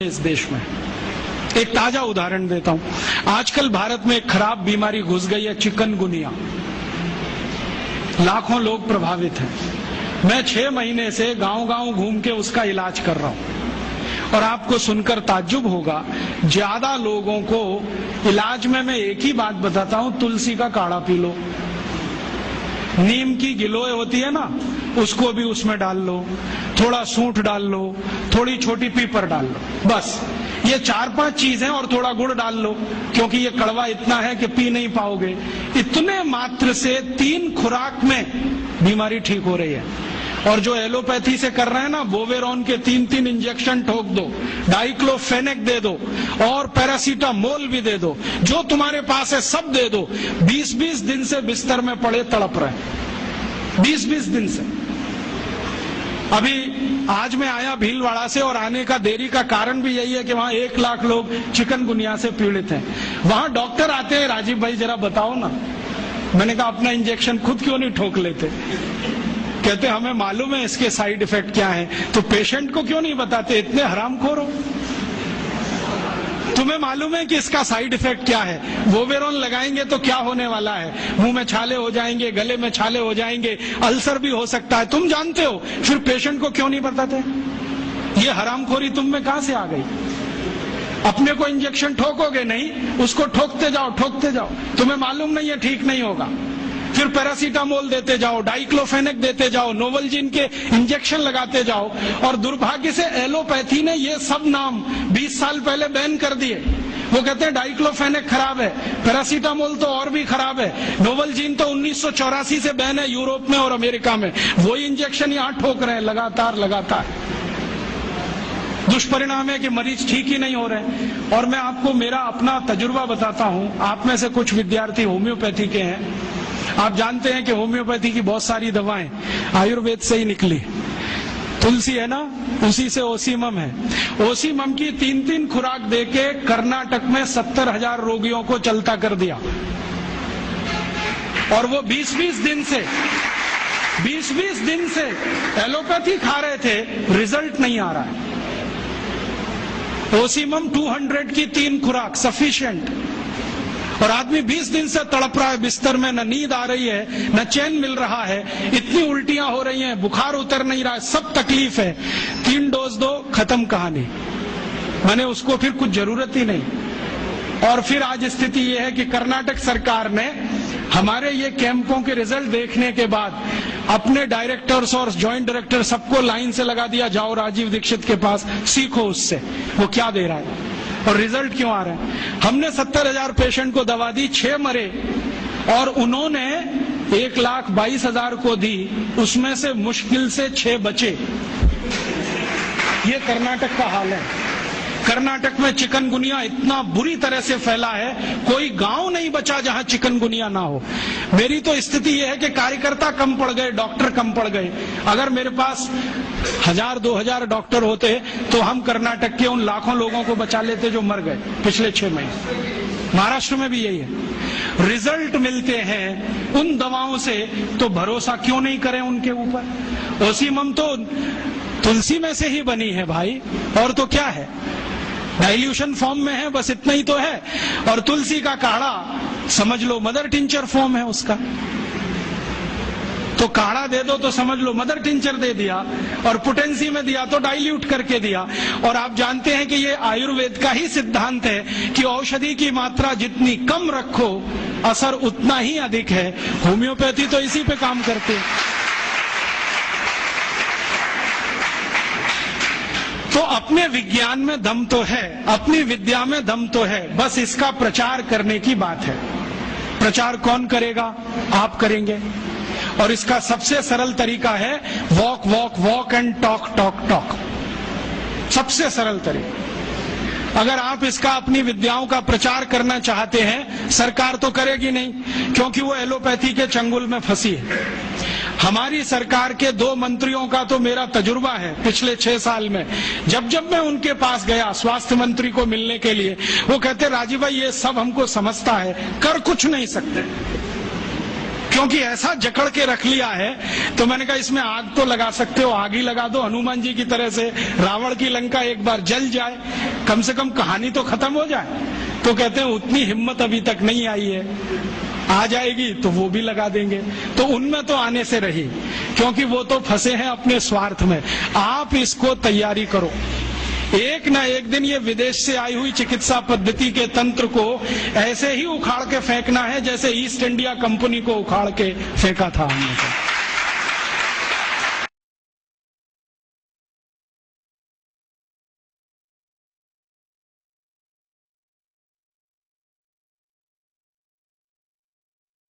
इस देश में एक ताजा उदाहरण देता हूं। आजकल भारत में एक खराब बीमारी घुस गई है, चिकनगुनिया। लाखों लोग प्रभावित हैं। मैं 6 महीने से गांव-गांव घूम के उसका इलाज कर रहा हूं और आपको सुनकर ताज्जुब होगा, ज्यादा लोगों को इलाज में मैं एक ही बात बताता हूं, तुलसी का काढ़ा पी लो, नीम की गिलोय होती है ना, उसको भी उसमें डाल लो, थोड़ा सूंठ डाल लो, थोड़ी छोटी पीपर डाल लो, बस ये 4-5 चीजें, और थोड़ा गुड़ डाल लो, क्योंकि ये कड़वा इतना है कि पी नहीं पाओगे। इतने मात्र से 3 खुराक में बीमारी ठीक हो रही है। और जो एलोपैथी से कर रहे हैं ना, बोवेरॉन के 3-3 इंजेक्शन ठोक दो, डाइक्लोफेनेक दे दो और पैरासीटामोल भी दे दो, जो तुम्हारे पास है सब दे दो। 20-20 दिन से बिस्तर में पड़े तड़प रहे, 20-20 दिन से। अभी आज मैं आया भीलवाड़ा से, और आने का देरी का कारण भी यही है कि वहां 1 लाख लोग चिकनगुनिया से पीड़ित हैं। वहां डॉक्टर आते हैं, राजीव भाई जरा बताओ ना। मैंने कहा अपना इंजेक्शन खुद क्यों नहीं ठोक लेते? कहते हमें मालूम है इसके साइड इफेक्ट क्या है, तो पेशेंट को क्यों नहीं बताते? इतने हरामखोर हो, तुम्हें मालूम है कि इसका साइड इफेक्ट क्या है? बोवेरॉन लगाएंगे तो क्या होने वाला है? मुंह में छाले हो जाएंगे, गले में छाले हो जाएंगे, अल्सर भी हो सकता है, तुम जानते हो, फिर पेशेंट को क्यों नहीं बताते? ये हरामखोरी तुम में कहां से आ गई? अपने को इंजेक्शन ठोकोगे नहीं, उसको ठोकते जाओ, तुम्हें मालूम नहीं है ठीक नहीं होगा, फिर पैरासीटामोल देते जाओ, डाइक्लोफेनेक देते जाओ, नोवलजीन के इंजेक्शन लगाते जाओ। और दुर्भाग्य से एलोपैथी ने ये सब नाम 20 साल पहले बैन कर दिए। वो कहते हैं डाइक्लोफेनेक खराब है, पैरासीटामोल तो और भी खराब है, नोवलजीन तो 1984 से बैन है यूरोप में और अमेरिका में, वही इंजेक्शन यहाँ ठोक रहे हैं लगातार। दुष्परिणाम है कि मरीज ठीक ही नहीं हो रहे। और मैं आपको मेरा अपना तजुर्बा बताता हूं। आप में से कुछ विद्यार्थी होम्योपैथी के हैं। आप जानते हैं कि होम्योपैथी की बहुत सारी दवाएं आयुर्वेद से ही निकली। तुलसी है ना, उसी से ओसीमम है। ओसीमम की 3-3 खुराक देके कर्नाटक में 70,000 रोगियों को चलता कर दिया, और वो 20-20 दिन से एलोपैथी खा रहे थे, रिजल्ट नहीं आ रहा है। ओसीमम 200 की 3 खुराक सफिशिएंट, और आदमी 20 दिन से तड़प रहा है बिस्तर में, न नींद आ रही है, न चैन मिल रहा है, इतनी उल्टियां हो रही हैं, बुखार उतर नहीं रहा है, सब तकलीफ है। 3 डोज दो, खत्म कहानी। मैंने उसको फिर कुछ जरूरत ही नहीं। और फिर आज स्थिति यह है कि कर्नाटक सरकार ने हमारे ये कैंपों के रिजल्ट देखने के बाद अपने डायरेक्टर्स और ज्वाइंट डायरेक्टर सबको लाइन से लगा दिया, जाओ राजीव दीक्षित के पास, सीखो उससे वो क्या दे रहा है और रिजल्ट क्यों आ रहा है। हमने 70,000 पेशेंट को दवा दी, 6 मरे, और उन्होंने 1,22,000 को दी, उसमें से मुश्किल से 6 बचे। ये कर्नाटक का हाल है। कर्नाटक में चिकनगुनिया इतना बुरी तरह से फैला है, कोई गांव नहीं बचा जहां चिकनगुनिया ना हो। मेरी तो स्थिति यह है कि कार्यकर्ता कम पड़ गए, डॉक्टर कम पड़ गए। अगर मेरे पास 1,000-2,000 डॉक्टर होते तो हम कर्नाटक के उन लाखों लोगों को बचा लेते जो मर गए पिछले 6 महीने। महाराष्ट्र में भी यही है। रिजल्ट मिलते हैं उन दवाओं से, तो भरोसा क्यों नहीं करें उनके ऊपर? ओसीमम तो तुलसी में से ही बनी है भाई, और तो क्या है, डाइल्यूशन फॉर्म में है, बस इतना ही तो है। और तुलसी का काढ़ा समझ लो मदर टिंचर फॉर्म है उसका, तो काढ़ा दे दो तो समझ लो मदर टिंचर दे दिया, और पोटेंसी में दिया तो डाइल्यूट करके दिया। और आप जानते हैं कि ये आयुर्वेद का ही सिद्धांत है कि औषधि की मात्रा जितनी कम रखो, असर उतना ही अधिक है। होम्योपैथी तो इसी पे काम करते हैं। तो अपने विज्ञान में दम तो है, अपनी विद्या में दम तो है, बस इसका प्रचार करने की बात है। प्रचार कौन करेगा? आप करेंगे। और इसका सबसे सरल तरीका है वॉक एंड टॉक। सबसे सरल तरीका। अगर आप इसका अपनी विद्याओं का प्रचार करना चाहते हैं, सरकार तो करेगी नहीं, क्योंकि वो एलोपैथी के चंगुल में फंसी है। हमारी सरकार के 2 मंत्रियों का तो मेरा तजुर्बा है पिछले 6 साल में। जब मैं उनके पास गया स्वास्थ्य मंत्री को मिलने के लिए, वो कहते राजीव भाई ये सब हमको समझता है, कर कुछ नहीं सकते। क्योंकि ऐसा जकड़ के रख लिया है। तो मैंने कहा इसमें आग तो लगा सकते हो, आग ही लगा दो हनुमान जी की तरह से, रावण की लंका एक बार जल जाए, कम से कम कहानी तो खत्म हो जाए। तो कहते हैं उतनी हिम्मत अभी तक नहीं आई है, आ जाएगी तो वो भी लगा देंगे। तो उनमें तो आने से रही, क्योंकि वो तो फंसे हैं अपने स्वार्थ में। आप इसको तैयारी करो, एक ना एक दिन ये विदेश से आई हुई चिकित्सा पद्धति के तंत्र को ऐसे ही उखाड़ के फेंकना है जैसे ईस्ट इंडिया कंपनी को उखाड़ के फेंका था हमने।